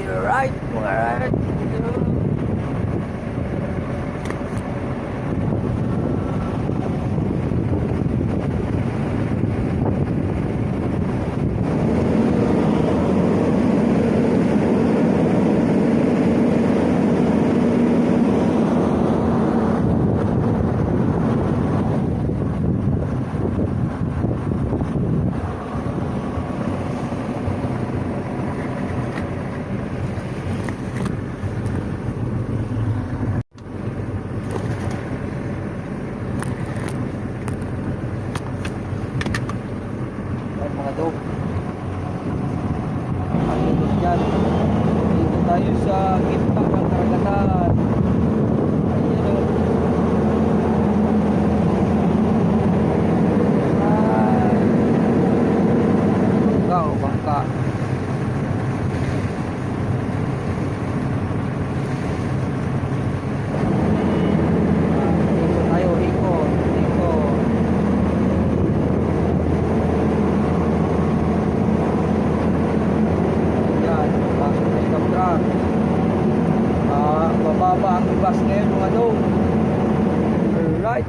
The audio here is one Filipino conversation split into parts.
Right, mga right. Mga dog, ayun dyan, dito tayo sa gitna ng karagatan. Ayun o, bangka o bangka. Dito tayo, ikot, ikot. Mababa ang bus ngayon mga dog. Alright.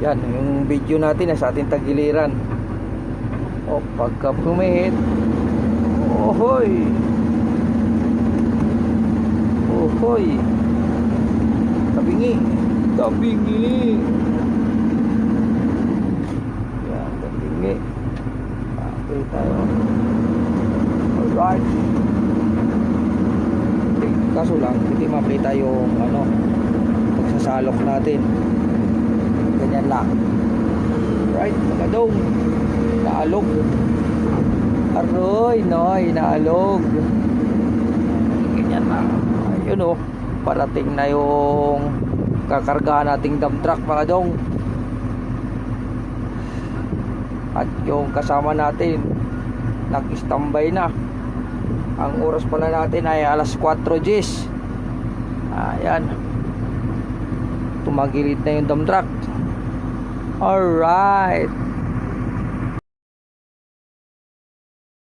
Yan yung video natin sa ating tagiliran. O pagka pumihit, ohoy, ohoy, tabingi, tabingi. Okay tayo. Alright. Okay, kaso lang hindi ma-play tayo ano, pagsasalok natin. Ganyan lang. Right, mga dong. Naalog. Aroy, noy, naalog. Ganyan lang. Ayun o, parating na yung kakargahan nating dump truck mga dong. At yung kasama natin nag-standby na. Ang oras pala natin ay alas 4 Gs. Ayan, tumagilid na yung dump truck. Alright.